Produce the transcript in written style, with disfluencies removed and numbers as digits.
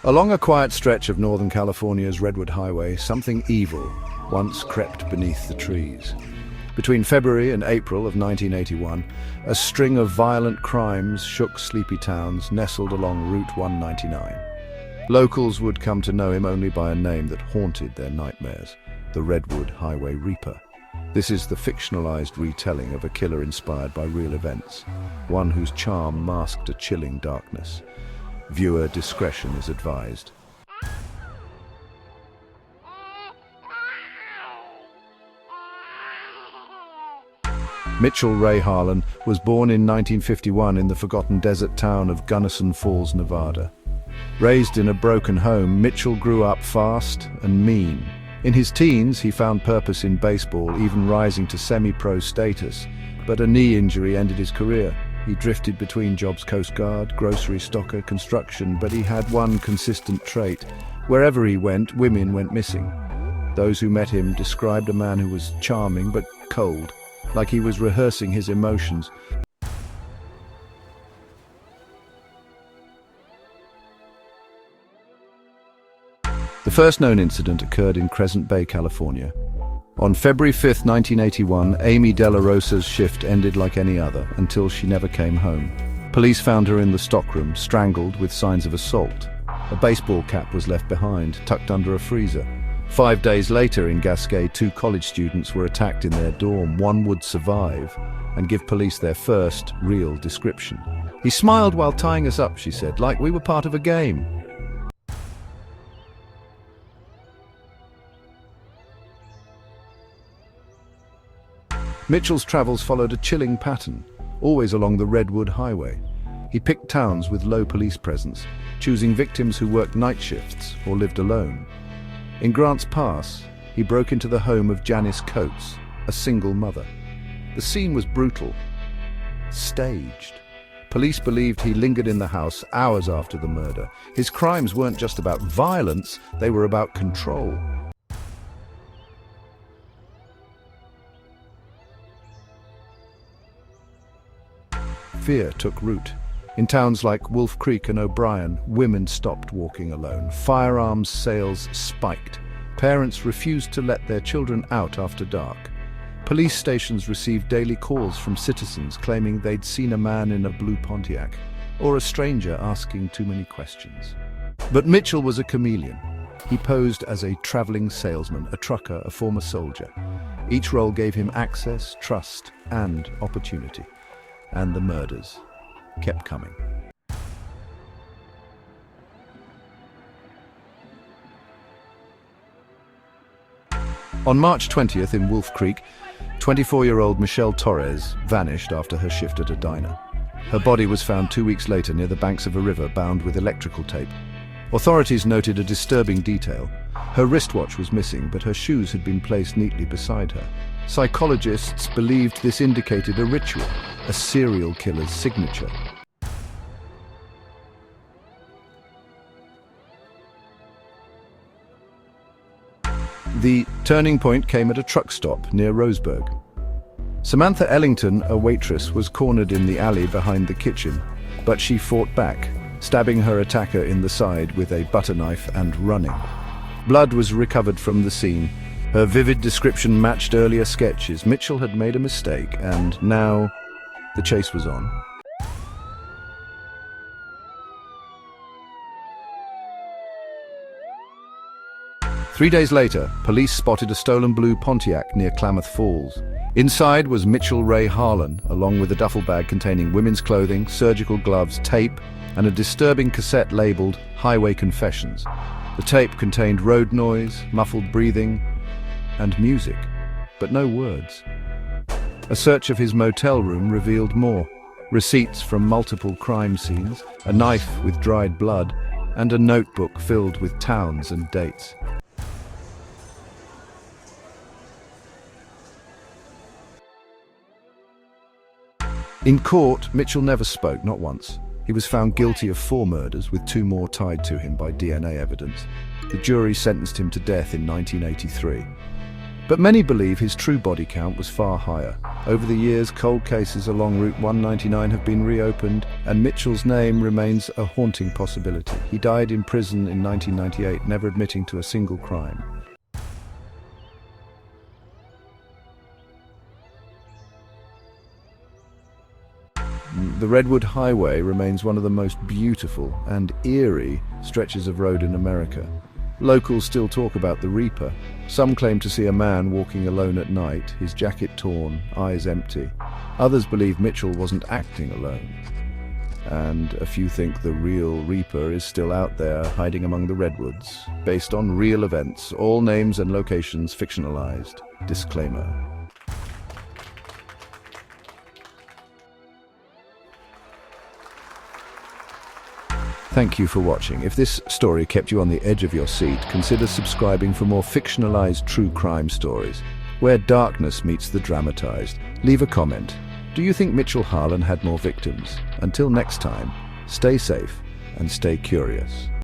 Along a quiet stretch of Northern California's Redwood Highway, something evil once crept beneath the trees. Between February and April of 1981, a string of violent crimes shook sleepy towns nestled along Route 199. Locals would come to know him only by a name that haunted their nightmares: the Redwood Highway Reaper. This is the fictionalized retelling of a killer inspired by real events, one whose charm masked a chilling darkness. Viewer discretion is advised. Mitchell Ray Harlan was born in 1951 in the forgotten desert town of Gunnison Falls, Nevada. Raised in a broken home, Mitchell grew up fast and mean. In his teens, he found purpose in baseball, even rising to semi-pro status. But a knee injury ended his career. He drifted between jobs: Coast Guard, grocery stocker, construction, but he had one consistent trait. Wherever he went, women went missing. Those who met him described a man who was charming but cold, like he was rehearsing his emotions. The first known incident occurred in Crescent Bay, California. On February 5, 1981, Amy De La Rosa's shift ended like any other, until she never came home. Police found her in the stockroom, strangled with signs of assault. A baseball cap was left behind, tucked under a freezer. 5 days later in Gasquet, 2 college students were attacked in their dorm. One would survive and give police their first real description. "He smiled while tying us up," she said, "like we were part of a game." Mitchell's travels followed a chilling pattern, always along the Redwood Highway. He picked towns with low police presence, choosing victims who worked night shifts or lived alone. In Grants Pass, he broke into the home of Janice Coates, a single mother. The scene was brutal, staged. Police believed he lingered in the house hours after the murder. His crimes weren't just about violence, they were about control. Fear took root. In towns like Wolf Creek and O'Brien, women stopped walking alone. Firearms sales spiked. Parents refused to let their children out after dark. Police stations received daily calls from citizens claiming they'd seen a man in a blue Pontiac, or a stranger asking too many questions. But Mitchell was a chameleon. He posed as a traveling salesman, a trucker, a former soldier. Each role gave him access, trust, and opportunity. And the murders kept coming. On March 20th in Wolf Creek, 24-year-old Michelle Torres vanished after her shift at a diner. Her body was found 2 weeks later near the banks of a river, bound with electrical tape. Authorities noted a disturbing detail. Her wristwatch was missing, but her shoes had been placed neatly beside her. Psychologists believed this indicated a ritual, a serial killer's signature. The turning point came at a truck stop near Roseburg. Samantha Ellington, a waitress, was cornered in the alley behind the kitchen, but she fought back, stabbing her attacker in the side with a butter knife and running. Blood was recovered from the scene. Her vivid description matched earlier sketches. Mitchell had made a mistake, and now the chase was on. Three days later, police spotted a stolen blue Pontiac near Klamath Falls. Inside was Mitchell Ray Harlan, along with a duffel bag containing women's clothing, surgical gloves, tape, and a disturbing cassette labeled Highway Confessions. The tape contained road noise, muffled breathing, and music, but no words. A search of his motel room revealed more: receipts from multiple crime scenes, a knife with dried blood, and a notebook filled with towns and dates. In court, Mitchell never spoke, not once. He was found guilty of 4 murders, with 2 more tied to him by DNA evidence. The jury sentenced him to death in 1983. But many believe his true body count was far higher. Over the years, cold cases along Route 199 have been reopened, and Mitchell's name remains a haunting possibility. He died in prison in 1998, never admitting to a single crime. The Redwood Highway remains one of the most beautiful and eerie stretches of road in America. Locals still talk about the Reaper. Some claim to see a man walking alone at night, his jacket torn, eyes empty. Others believe Mitchell wasn't acting alone. And a few think the real Reaper is still out there, hiding among the redwoods. Based on real events, all names and locations fictionalized. Disclaimer. Thank you for watching. If this story kept you on the edge of your seat, consider subscribing for more fictionalized true crime stories, where darkness meets the dramatized. Leave a comment. Do you think Mitchell Harlan had more victims? Until next time, stay safe and stay curious.